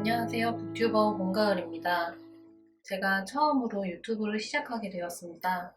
안녕하세요. 북튜버 공가을입니다. 제가 처음으로 유튜브를 시작하게 되었습니다.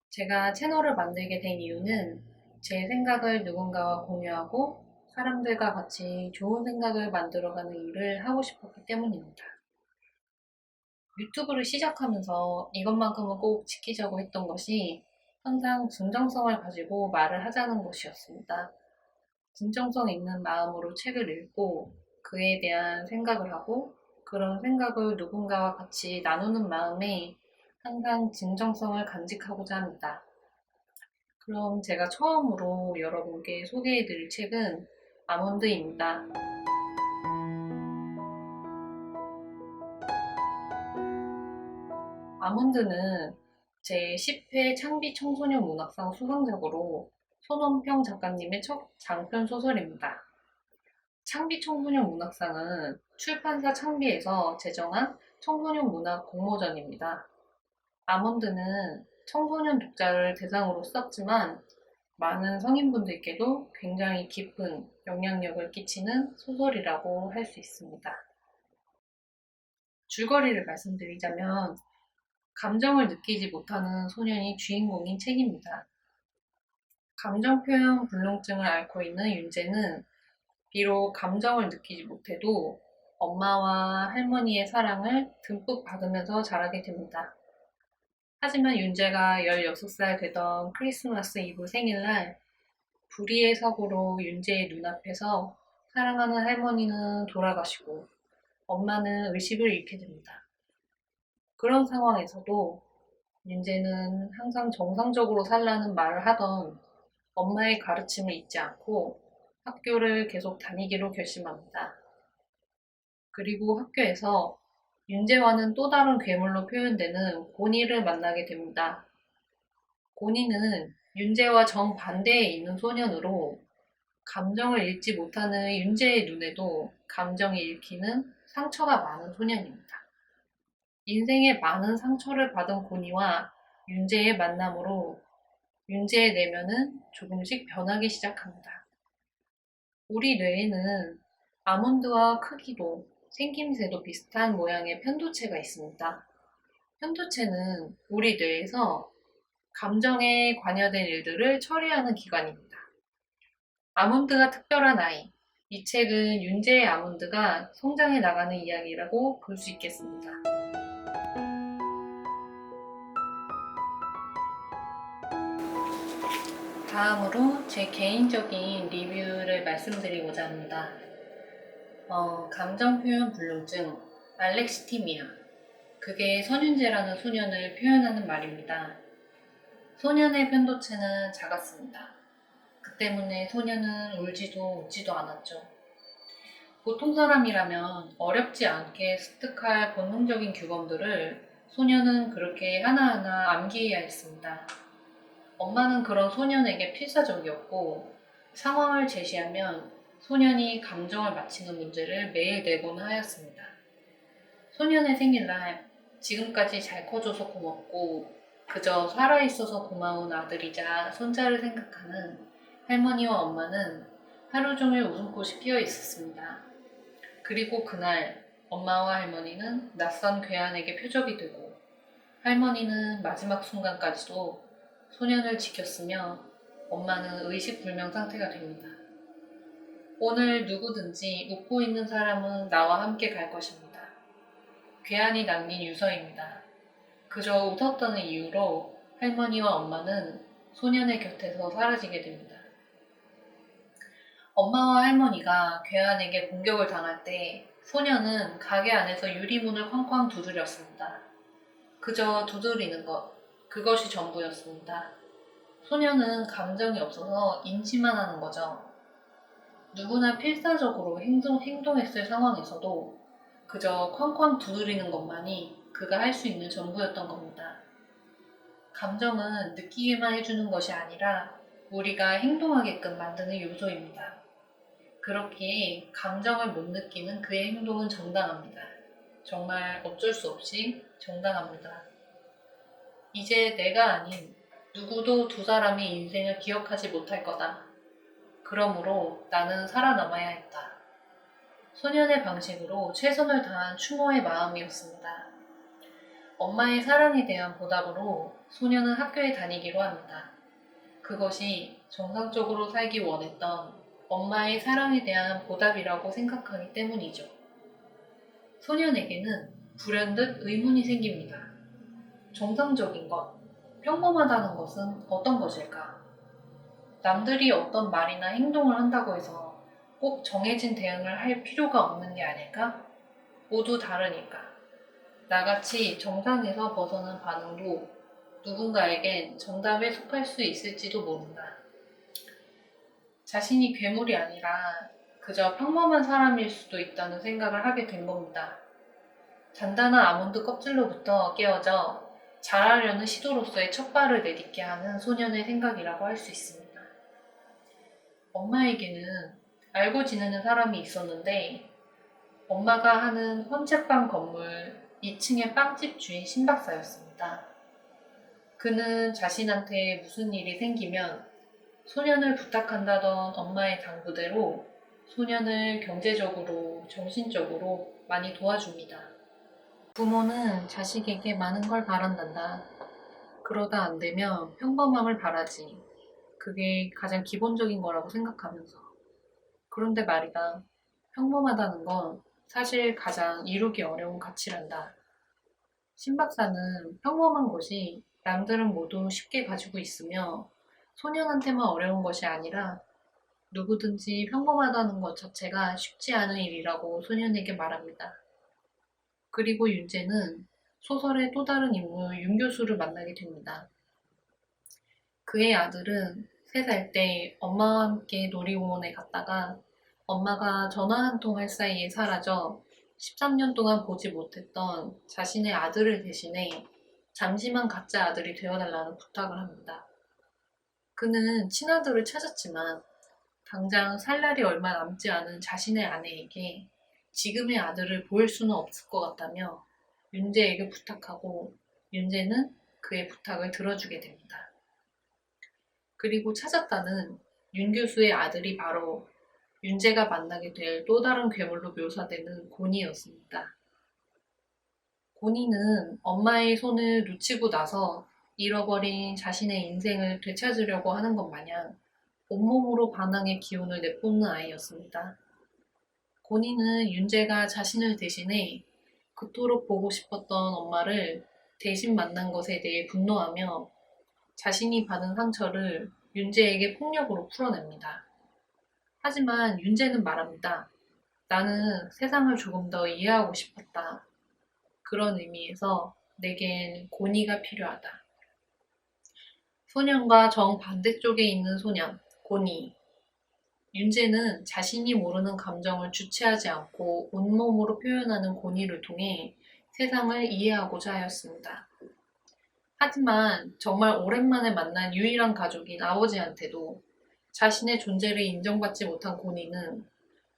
제가 채널을 만들게 된 이유는 제 생각을 누군가와 공유하고 사람들과 같이 좋은 생각을 만들어가는 일을 하고 싶었기 때문입니다. 유튜브를 시작하면서 이것만큼은 꼭 지키자고 했던 것이 항상 진정성을 가지고 말을 하자는 것이었습니다. 진정성 있는 마음으로 책을 읽고 그에 대한 생각을 하고 그런 생각을 누군가와 같이 나누는 마음에 항상 진정성을 간직하고자 합니다. 그럼 제가 처음으로 여러분께 소개해드릴 책은 아몬드입니다. 아몬드는 제 10회 창비 청소년 문학상 수상작으로 손원평 작가님의 첫 장편 소설입니다. 창비 청소년 문학상은 출판사 창비에서 제정한 청소년 문학 공모전입니다. 아몬드는 청소년 독자를 대상으로 썼지만 많은 성인분들께도 굉장히 깊은 영향력을 끼치는 소설이라고 할 수 있습니다. 줄거리를 말씀드리자면 감정을 느끼지 못하는 소년이 주인공인 책입니다. 감정 표현 불능증을 앓고 있는 윤재는 비록 감정을 느끼지 못해도 엄마와 할머니의 사랑을 듬뿍 받으면서 자라게 됩니다. 하지만 윤재가 16살 되던 크리스마스 이브 생일날 불의의 사고로 윤재의 눈앞에서 사랑하는 할머니는 돌아가시고 엄마는 의식을 잃게 됩니다. 그런 상황에서도 윤재는 항상 정상적으로 살라는 말을 하던 엄마의 가르침을 잊지 않고 학교를 계속 다니기로 결심합니다. 그리고 학교에서 윤재와는 또 다른 괴물로 표현되는 고니를 만나게 됩니다. 고니는 윤재와 정반대에 있는 소년으로 감정을 읽지 못하는 윤재의 눈에도 감정이 읽히는 상처가 많은 소년입니다. 인생에 많은 상처를 받은 고니와 윤재의 만남으로 윤재의 내면은 조금씩 변하기 시작합니다. 우리 뇌에는 아몬드와 크기도 생김새도 비슷한 모양의 편도체가 있습니다. 편도체는 우리 뇌에서 감정에 관여된 일들을 처리하는 기관입니다. 아몬드가 특별한 아이. 이 책은 윤재의 아몬드가 성장해 나가는 이야기라고 볼 수 있겠습니다. 다음으로 제 개인적인 리뷰를 말씀드리고자 합니다. 감정 표현 불능증, 알렉시티미아. 그게 선윤재라는 소년을 표현하는 말입니다. 소년의 편도체는 작았습니다. 그 때문에 소년은 울지도 웃지도 않았죠. 보통 사람이라면 어렵지 않게 습득할 본능적인 규범들을 소년은 그렇게 하나하나 암기해야 했습니다. 엄마는 그런 소년에게 필사적이었고 상황을 제시하면 소년이 감정을 맞히는 문제를 매일 내곤 하였습니다. 소년의 생일날 지금까지 잘 커줘서 고맙고 그저 살아있어서 고마운 아들이자 손자를 생각하는 할머니와 엄마는 하루 종일 웃음꽃이 피어 있었습니다. 그리고 그날 엄마와 할머니는 낯선 괴한에게 표적이 되고 할머니는 마지막 순간까지도 소년을 지켰으며 엄마는 의식불명 상태가 됩니다. 오늘 누구든지 웃고 있는 사람은 나와 함께 갈 것입니다. 괴한이 남긴 유서입니다. 그저 웃었다는 이유로 할머니와 엄마는 소년의 곁에서 사라지게 됩니다. 엄마와 할머니가 괴한에게 공격을 당할 때 소년은 가게 안에서 유리문을 쾅쾅 두드렸습니다. 그저 두드리는 것, 그것이 전부였습니다. 소년은 감정이 없어서 인지만 하는 거죠. 누구나 필사적으로 행동했을 상황에서도 그저 쾅쾅 두드리는 것만이 그가 할 수 있는 전부였던 겁니다. 감정은 느끼게만 해주는 것이 아니라 우리가 행동하게끔 만드는 요소입니다. 그렇기에 감정을 못 느끼는 그의 행동은 정당합니다. 정말 어쩔 수 없이 정당합니다. 이제 내가 아닌 누구도 두 사람의 인생을 기억하지 못할 거다. 그러므로 나는 살아남아야 했다. 소년의 방식으로 최선을 다한 추모의 마음이었습니다. 엄마의 사랑에 대한 보답으로 소년은 학교에 다니기로 합니다. 그것이 정상적으로 살기 원했던 엄마의 사랑에 대한 보답이라고 생각하기 때문이죠. 소년에게는 불현듯 의문이 생깁니다. 정상적인 것, 평범하다는 것은 어떤 것일까? 남들이 어떤 말이나 행동을 한다고 해서 꼭 정해진 대응을 할 필요가 없는 게 아닐까? 모두 다르니까. 나같이 정상에서 벗어난 반응도 누군가에겐 정답에 속할 수 있을지도 모른다. 자신이 괴물이 아니라 그저 평범한 사람일 수도 있다는 생각을 하게 된 겁니다. 단단한 아몬드 껍질로부터 깨어져 자라려는 시도로서의 첫 발을 내딛게 하는 소년의 생각이라고 할 수 있습니다. 엄마에게는 알고 지내는 사람이 있었는데 엄마가 하는 헌책방 건물 2층의 빵집 주인 신박사였습니다. 그는 자신한테 무슨 일이 생기면 소년을 부탁한다던 엄마의 당부대로 소년을 경제적으로, 정신적으로 많이 도와줍니다. 부모는 자식에게 많은 걸 바란단다. 그러다 안 되면 평범함을 바라지. 그게 가장 기본적인 거라고 생각하면서. 그런데 말이다. 평범하다는 건 사실 가장 이루기 어려운 가치란다. 신박사는 평범한 것이 남들은 모두 쉽게 가지고 있으며 소년한테만 어려운 것이 아니라 누구든지 평범하다는 것 자체가 쉽지 않은 일이라고 소년에게 말합니다. 그리고 윤재는 소설의 또 다른 인물 윤 교수를 만나게 됩니다. 그의 아들은 3살 때 엄마와 함께 놀이공원에 갔다가 엄마가 전화 한 통 할 사이에 사라져 13년 동안 보지 못했던 자신의 아들을 대신해 잠시만 가짜 아들이 되어달라는 부탁을 합니다. 그는 친아들을 찾았지만 당장 살 날이 얼마 남지 않은 자신의 아내에게 지금의 아들을 보일 수는 없을 것 같다며 윤재에게 부탁하고 윤재는 그의 부탁을 들어주게 됩니다. 그리고 찾았다는 윤 교수의 아들이 바로 윤재가 만나게 될 또 다른 괴물로 묘사되는 고니였습니다. 고니는 엄마의 손을 놓치고 나서 잃어버린 자신의 인생을 되찾으려고 하는 것 마냥 온몸으로 반항의 기운을 내뿜는 아이였습니다. 고니는 윤재가 자신을 대신해 그토록 보고 싶었던 엄마를 대신 만난 것에 대해 분노하며 자신이 받은 상처를 윤재에게 폭력으로 풀어냅니다. 하지만 윤재는 말합니다. 나는 세상을 조금 더 이해하고 싶었다. 그런 의미에서 내겐 고니가 필요하다. 소년과 정반대쪽에 있는 소년, 고니. 윤재는 자신이 모르는 감정을 주체하지 않고 온몸으로 표현하는 고니를 통해 세상을 이해하고자 하였습니다. 하지만 정말 오랜만에 만난 유일한 가족인 아버지한테도 자신의 존재를 인정받지 못한 고니는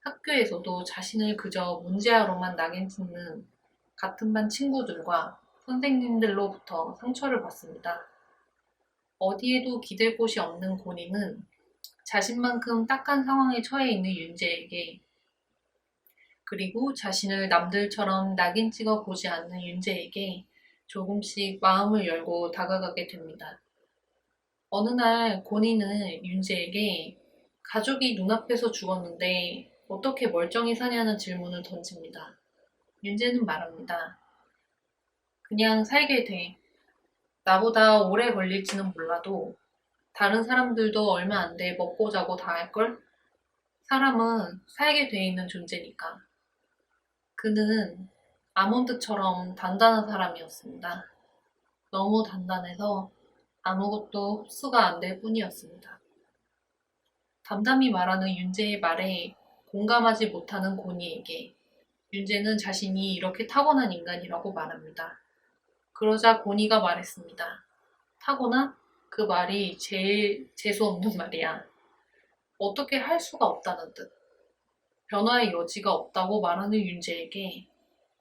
학교에서도 자신을 그저 문제아로만 낙인 찍는 같은 반 친구들과 선생님들로부터 상처를 받습니다. 어디에도 기댈 곳이 없는 고니는 자신만큼 딱한 상황에 처해 있는 윤재에게 그리고 자신을 남들처럼 낙인 찍어 보지 않는 윤재에게 조금씩 마음을 열고 다가가게 됩니다. 어느 날 고니는 윤재에게 가족이 눈앞에서 죽었는데 어떻게 멀쩡히 사냐는 질문을 던집니다. 윤재는 말합니다. 그냥 살게 돼. 나보다 오래 걸릴지는 몰라도 다른 사람들도 얼마 안 돼 먹고 자고 다 할걸? 사람은 살게 돼 있는 존재니까. 그는 아몬드처럼 단단한 사람이었습니다. 너무 단단해서 아무것도 흡수가 안 될 뿐이었습니다. 담담히 말하는 윤재의 말에 공감하지 못하는 고니에게 윤재는 자신이 이렇게 타고난 인간이라고 말합니다. 그러자 고니가 말했습니다. 타고난? 그 말이 제일 재수없는 말이야. 어떻게 할 수가 없다는 뜻. 변화의 여지가 없다고 말하는 윤재에게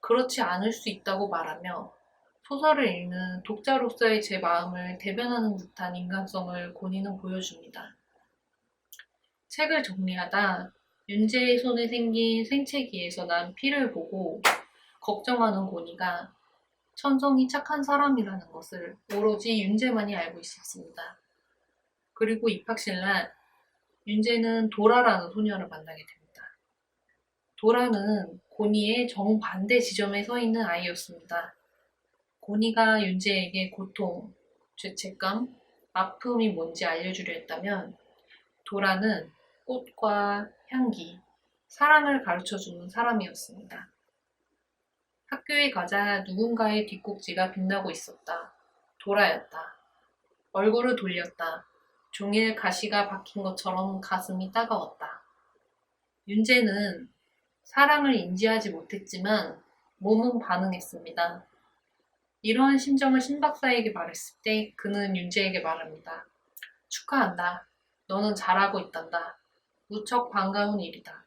그렇지 않을 수 있다고 말하며 소설을 읽는 독자로서의 제 마음을 대변하는 듯한 인간성을 고니는 보여줍니다. 책을 정리하다 윤재의 손에 생긴 생채기에서 난 피를 보고 걱정하는 고니가 천성이 착한 사람이라는 것을 오로지 윤재만이 알고 있었습니다. 그리고 입학식 날 윤재는 도라라는 소녀를 만나게 됩니다. 도라는 고니의 정반대 지점에 서 있는 아이였습니다. 고니가 윤재에게 고통, 죄책감, 아픔이 뭔지 알려주려 했다면 도라는 꽃과 향기, 사랑을 가르쳐주는 사람이었습니다. 학교에 가자 누군가의 뒷꼭지가 빛나고 있었다. 도라였다. 얼굴을 돌렸다. 종일 가시가 박힌 것처럼 가슴이 따가웠다. 윤재는 사랑을 인지하지 못했지만 몸은 반응했습니다. 이러한 심정을 신 박사에게 말했을 때 그는 윤재에게 말합니다. 축하한다. 너는 잘하고 있단다. 무척 반가운 일이다.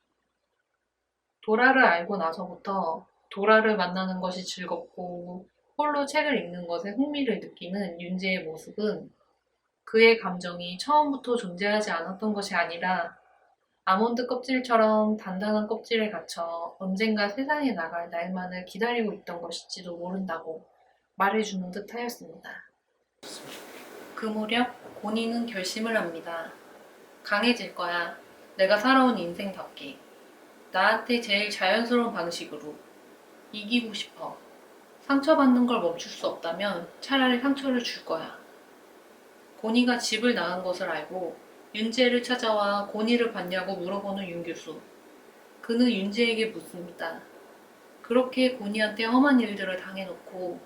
도라를 알고 나서부터 도라를 만나는 것이 즐겁고 홀로 책을 읽는 것에 흥미를 느끼는 윤재의 모습은 그의 감정이 처음부터 존재하지 않았던 것이 아니라 아몬드 껍질처럼 단단한 껍질에 갇혀 언젠가 세상에 나갈 날만을 기다리고 있던 것일지도 모른다고 말해주는 듯 하였습니다. 그 무렵 고니는 결심을 합니다. 강해질 거야. 내가 살아온 인생답게. 나한테 제일 자연스러운 방식으로. 이기고 싶어. 상처받는 걸 멈출 수 없다면 차라리 상처를 줄 거야. 고니가 집을 나간 것을 알고 윤재를 찾아와 고니를 봤냐고 물어보는 윤 교수. 그는 윤재에게 묻습니다. 그렇게 고니한테 험한 일들을 당해놓고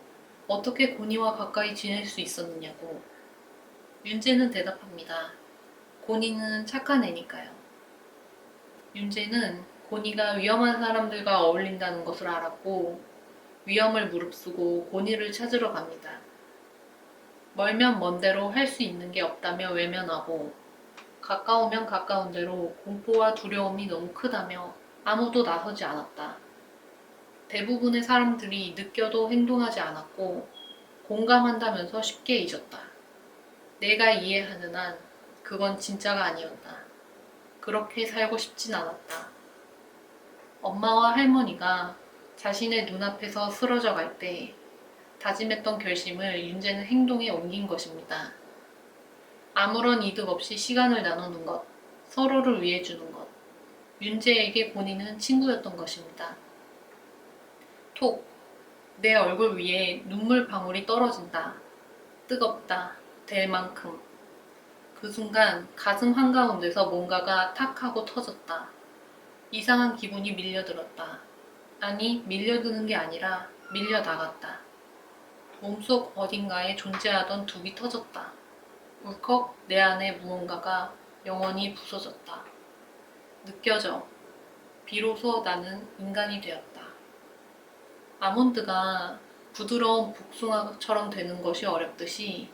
어떻게 고니와 가까이 지낼 수 있었느냐고. 윤재는 대답합니다. 고니는 착한 애니까요. 윤재는 고니가 위험한 사람들과 어울린다는 것을 알았고 위험을 무릅쓰고 고니를 찾으러 갑니다. 멀면 먼 대로 할 수 있는 게 없다며 외면하고 가까우면 가까운 대로 공포와 두려움이 너무 크다며 아무도 나서지 않았다. 대부분의 사람들이 느껴도 행동하지 않았고 공감한다면서 쉽게 잊었다. 내가 이해하는 한 그건 진짜가 아니었다. 그렇게 살고 싶진 않았다. 엄마와 할머니가 자신의 눈앞에서 쓰러져 갈 때 다짐했던 결심을 윤재는 행동에 옮긴 것입니다. 아무런 이득 없이 시간을 나누는 것, 서로를 위해 주는 것. 윤재에게 고니는 친구였던 것입니다. 톡, 내 얼굴 위에 눈물 방울이 떨어진다. 뜨겁다. 될 만큼. 그 순간 가슴 한가운데서 뭔가가 탁 하고 터졌다. 이상한 기분이 밀려들었다. 아니, 밀려드는 게 아니라 밀려나갔다. 몸속 어딘가에 존재하던 둑이 터졌다. 울컥 내 안에 무언가가 영원히 부서졌다. 느껴져. 비로소 나는 인간이 되었다. 아몬드가 부드러운 복숭아처럼 되는 것이 어렵듯이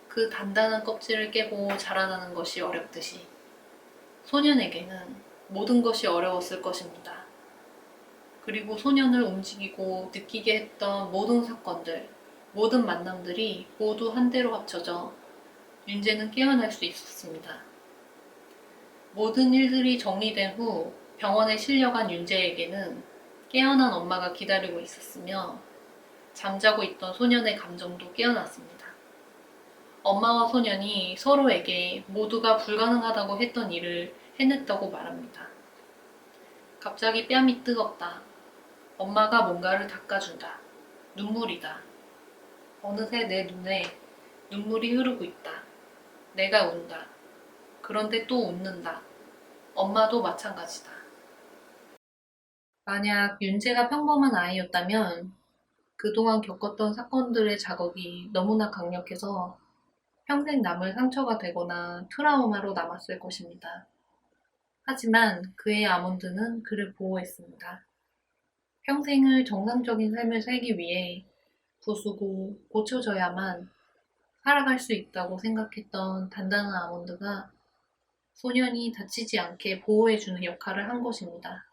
그 단단한 껍질을 깨고 자라나는 것이 어렵듯이 소년에게는 모든 것이 어려웠을 것입니다. 그리고 소년을 움직이고 느끼게 했던 모든 사건들, 모든 만남들이 모두 한데로 합쳐져 윤재는 깨어날 수 있었습니다. 모든 일들이 정리된 후 병원에 실려간 윤재에게는 깨어난 엄마가 기다리고 있었으며 잠자고 있던 소년의 감정도 깨어났습니다. 엄마와 소년이 서로에게 모두가 불가능하다고 했던 일을 해냈다고 말합니다. 갑자기 뺨이 뜨겁다. 엄마가 뭔가를 닦아준다. 눈물이다. 어느새 내 눈에 눈물이 흐르고 있다. 내가 운다. 그런데 또 웃는다. 엄마도 마찬가지다. 만약 윤재가 평범한 아이였다면 그동안 겪었던 사건들의 자극이 너무나 강력해서 평생 남을 상처가 되거나 트라우마로 남았을 것입니다. 하지만 그의 아몬드는 그를 보호했습니다. 평생을 정상적인 삶을 살기 위해 부수고 고쳐져야만 살아갈 수 있다고 생각했던 단단한 아몬드가 소년이 다치지 않게 보호해주는 역할을 한 것입니다.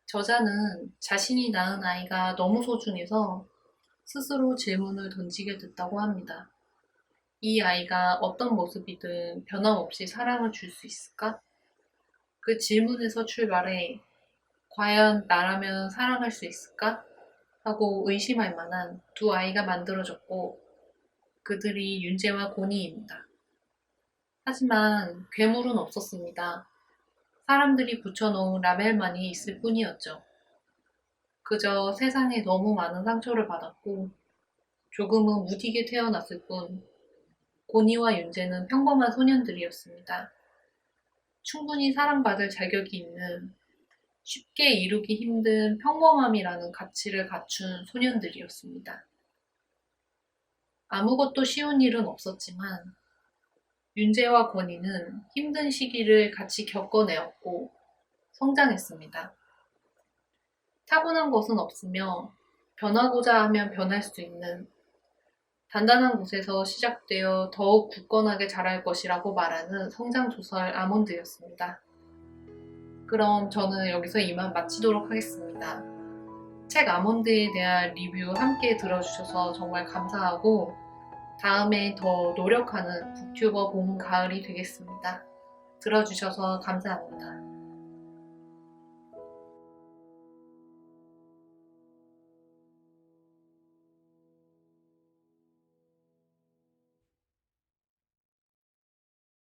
저자는 자신이 낳은 아이가 너무 소중해서 스스로 질문을 던지게 됐다고 합니다. 이 아이가 어떤 모습이든 변함없이 사랑을 줄 수 있을까? 그 질문에서 출발해 과연 나라면 사랑할 수 있을까? 하고 의심할 만한 두 아이가 만들어졌고 그들이 윤재와 고니입니다. 하지만 괴물은 없었습니다. 사람들이 붙여놓은 라벨만이 있을 뿐이었죠. 그저 세상에 너무 많은 상처를 받았고 조금은 무디게 태어났을 뿐 고니와 윤재는 평범한 소년들이었습니다. 충분히 사랑받을 자격이 있는 쉽게 이루기 힘든 평범함이라는 가치를 갖춘 소년들이었습니다. 아무것도 쉬운 일은 없었지만 윤재와 권희는 힘든 시기를 같이 겪어내었고 성장했습니다. 타고난 것은 없으며 변하고자 하면 변할 수 있는 단단한 곳에서 시작되어 더욱 굳건하게 자랄 것이라고 말하는 성장소설 아몬드였습니다. 그럼 저는 여기서 이만 마치도록 하겠습니다. 책 아몬드에 대한 리뷰 함께 들어주셔서 정말 감사하고 다음에 더 노력하는 북튜버 봄, 가을이 되겠습니다. 들어주셔서 감사합니다.